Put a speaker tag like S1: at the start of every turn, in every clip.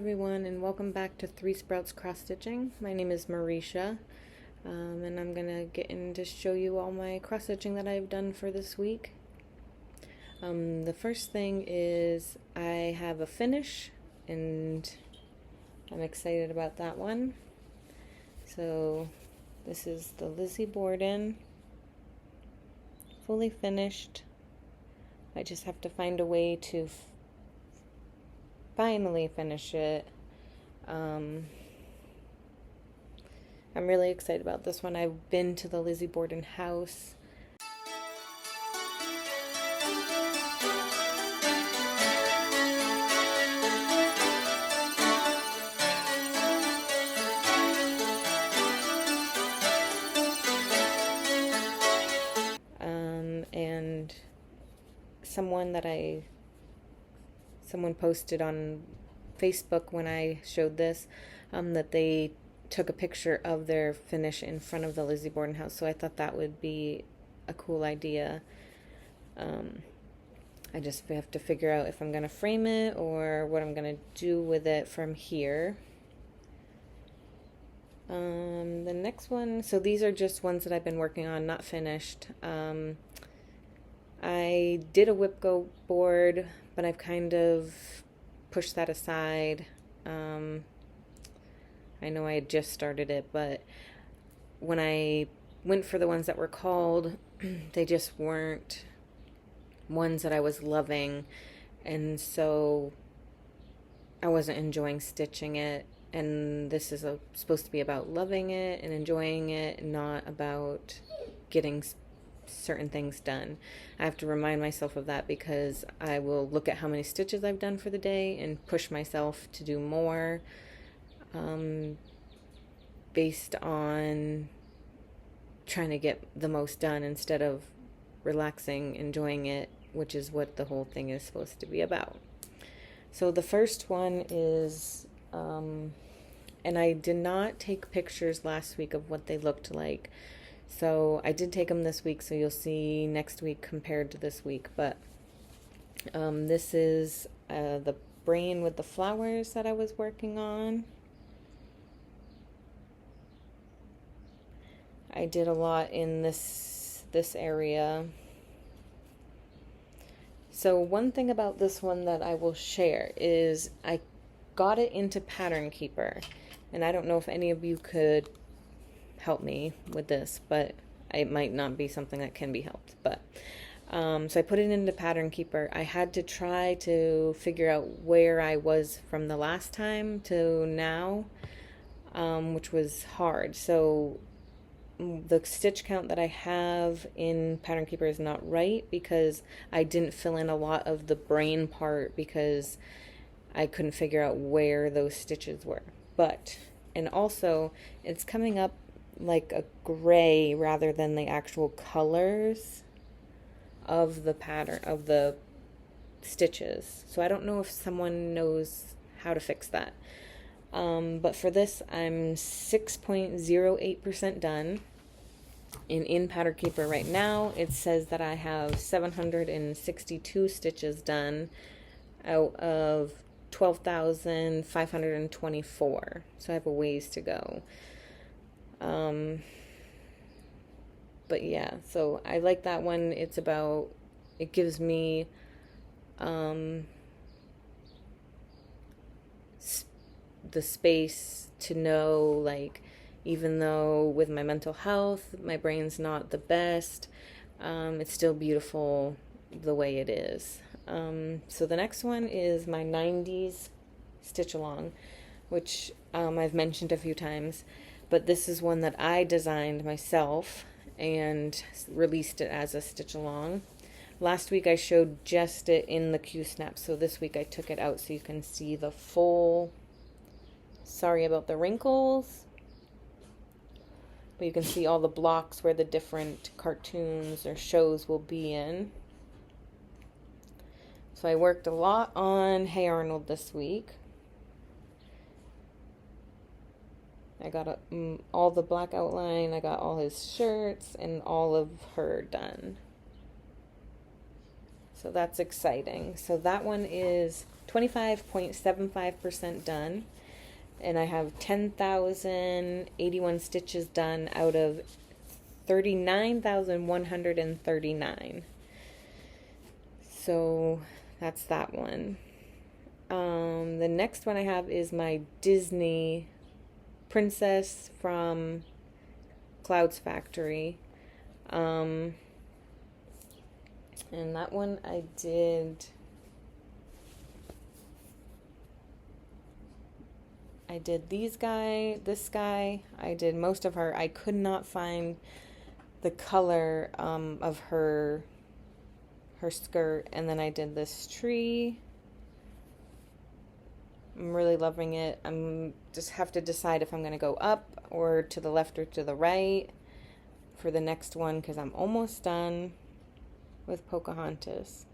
S1: everyone, and welcome back to Three Sprouts Cross Stitching. My name is Maresha, and I'm gonna get in to show you all my cross stitching that I've done for this week. The first thing is I have a finish, and I'm excited about that one. So this is the Lizzie Borden, fully finished. I just have to find a way to finally finish it. I'm really excited about this one. I've been to the Lizzie Borden house. And someone posted on Facebook when I showed this that they took a picture of their finish in front of the Lizzie Borden house, so I thought that would be a cool idea. I just have to figure out if I'm going to frame it or what I'm going to do with it from here. The next one, so these are just ones that I've been working on, not finished. I did a whip go board, but I've kind of pushed that aside. I know I had just started it, but when I went for the ones that were called, they just weren't ones that I was loving, and so I wasn't enjoying stitching it. And this is supposed to be about loving it and enjoying it, not about getting certain things done. I have to remind myself of that because I will look at how many stitches I've done for the day and push myself to do more based on trying to get the most done instead of relaxing, enjoying it, which is what the whole thing is supposed to be about. So the first one is and I did not take pictures last week of what they looked like. So I did take them this week, so you'll see next week compared to this week. But this is the brain with the flowers that I was working on. I did a lot in this area. So one thing about this one that I will share is I got it into Pattern Keeper, and I don't know if any of you could help me with this, but it might not be something that can be helped. But so I put it into Pattern Keeper. I had to try to figure out where I was from the last time to now, which was hard. So the stitch count that I have in Pattern Keeper is not right because I didn't fill in a lot of the brain part because I couldn't figure out where those stitches were. And also it's coming up like a gray rather than the actual colors of the pattern of the stitches. So I don't know if someone knows how to fix that. But for this, I'm 6.08% done. In Pattern Keeper right now, it says that I have 762 stitches done out of 12,524. So I have a ways to go. But yeah, so I like that one. It gives me the space to know, like, even though with my mental health my brain's not the best, it's still beautiful the way it is. So the next one is my 90s stitch along, which I've mentioned a few times, but this is one that I designed myself and released it as a stitch along. Last week I showed just it in the Q-snap, so this week I took it out so you can see the full. Sorry about the wrinkles, but you can see all the blocks where the different cartoons or shows will be in. So I worked a lot on Hey Arnold this week. I got all the black outline, I got all his shirts, and all of her done. So that's exciting. So that one is 25.75% done, and I have 10,081 stitches done out of 39,139. So that's that one. The next one I have is my Disney princess from Cloud's Factory. And that one I did this guy, I did most of her. I could not find the color of her skirt, and then I did this tree. I'm really loving it. I'm just have to decide if I'm going to go up or to the left or to the right for the next one, because I'm almost done with Pocahontas.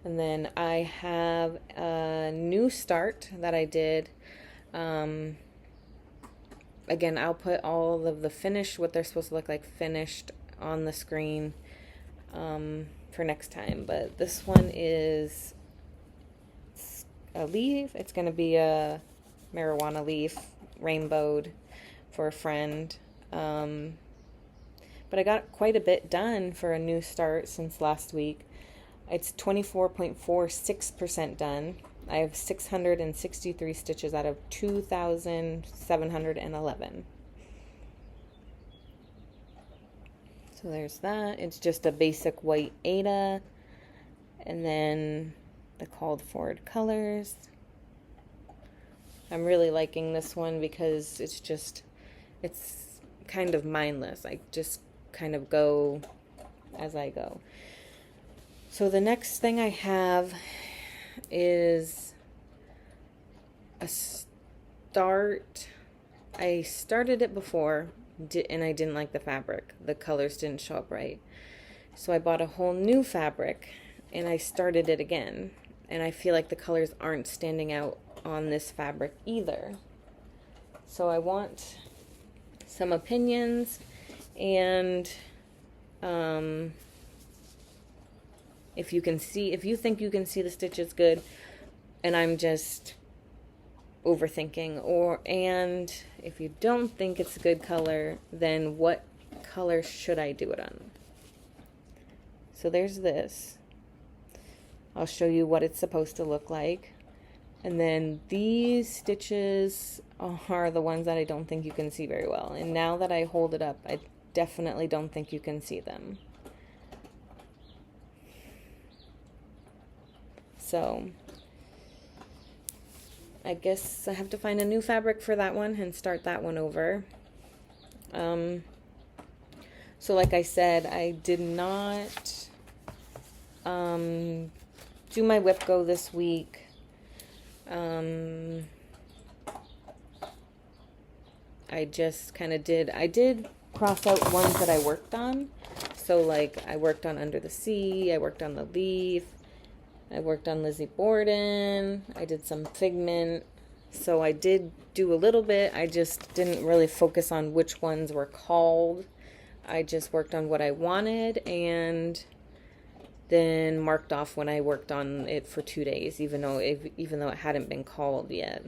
S1: And then I have a new start that I did. Again, I'll put all of the finished, what they're supposed to look like finished, on the screen for next time. But this one is a leaf. It's going to be a marijuana leaf, rainbowed, for a friend. But I got quite a bit done for a new start since last week. It's 24.46% done. I have 663 stitches out of 2,711. So there's that. It's just a basic white Ada, and then the called forward colors. I'm really liking this one because it's kind of mindless. I just kind of go as I go. So the next thing I have is a start. I started it before, and I didn't like the fabric. The colors didn't show up right. So I bought a whole new fabric, and I started it again. And I feel like the colors aren't standing out on this fabric either. So I want some opinions, and if you think you can see the stitches good, and I'm just overthinking, and if you don't think it's a good color, then what color should I do it on? So there's this. I'll show you what it's supposed to look like. And then these stitches are the ones that I don't think you can see very well. And now that I hold it up, I definitely don't think you can see them. So I guess I have to find a new fabric for that one and start that one over. So like I said, I did not do my whip go this week. I just kind of I did cross out ones that I worked on. So like I worked on Under the Sea, I worked on the leaf, I worked on Lizzie Borden, I did some figment. So I did do a little bit. I just didn't really focus on which ones were called. I just worked on what I wanted and then marked off when I worked on it for 2 days, even though it hadn't been called yet.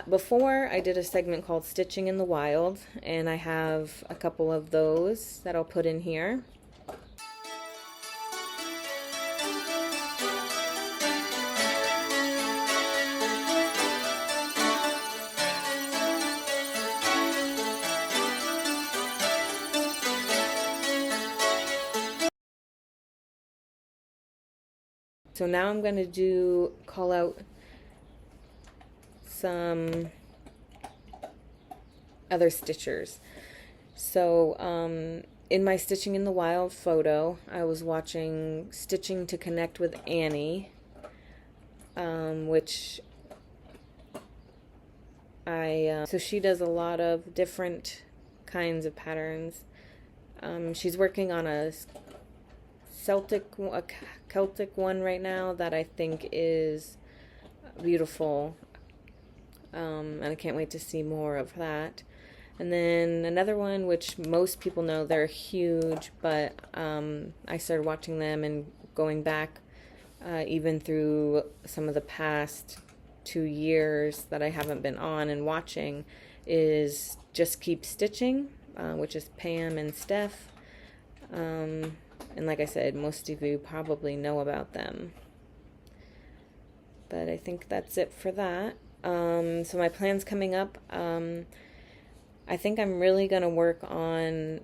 S1: Before I did a segment called Stitching in the Wild, and I have a couple of those that I'll put in here. So now I'm going to call out some other stitchers. So in my Stitching in the Wild photo, I was watching Stitching to Connect with Annie, which so she does a lot of different kinds of patterns. She's working on a Celtic one right now that I think is beautiful. and I can't wait to see more of that. And then another one, which most people know, they're huge, but I started watching them and going back even through some of the past 2 years that I haven't been on and watching, is Just Keep Stitching, which is Pam and Steph. And like I said, most of you probably know about them. But I think that's it for that. So my plans coming up, I think I'm really going to work on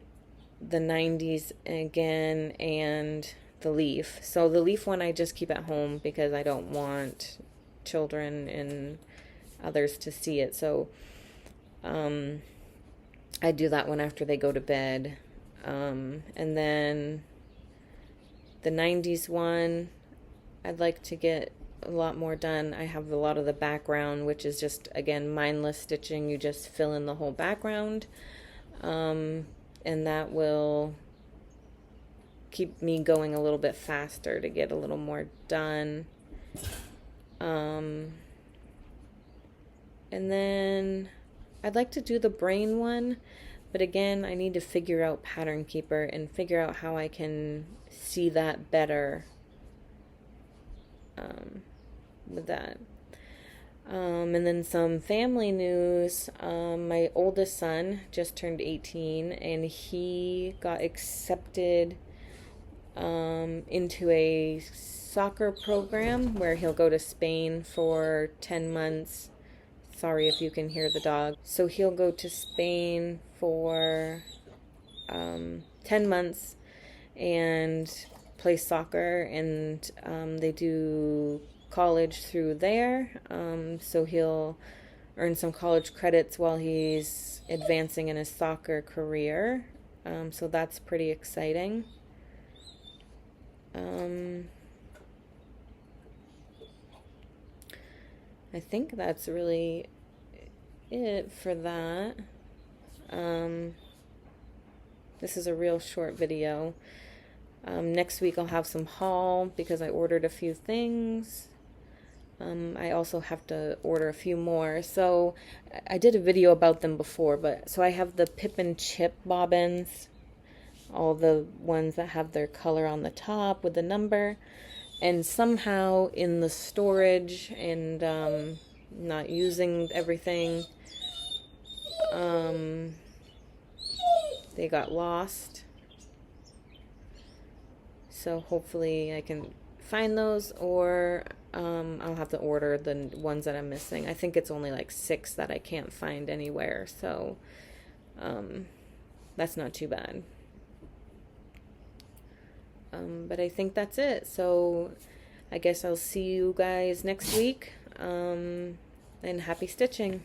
S1: the 90s again and the leaf. So the leaf one I just keep at home because I don't want children and others to see it. So I do that one after they go to bed. And then the 90s one, I'd like to get a lot more done. I have a lot of the background, which is just, again, mindless stitching. You just fill in the whole background. And that will keep me going a little bit faster to get a little more done. And then I'd like to do the brain one, but again, I need to figure out Pattern Keeper and figure out how I can see that better with that. And then some family news. My oldest son just turned 18 and he got accepted into a soccer program where he'll go to Spain for 10 months. Sorry if you can hear the dog. So he'll go to Spain for 10 months and play soccer, and they do college through there. So he'll earn some college credits while he's advancing in his soccer career. So that's pretty exciting. I think that's really it for that. This is a real short video. Next week I'll have some haul because I ordered a few things. I also have to order a few more. So I did a video about them before, but so I have the Pip and Chip bobbins, all the ones that have their color on the top with the number, and somehow in the storage and not using everything, they got lost. So hopefully I can find those, or I'll have to order the ones that I'm missing. I think it's only like 6 that I can't find anywhere, so that's not too bad. But I think that's it. So I guess I'll see you guys next week, and happy stitching.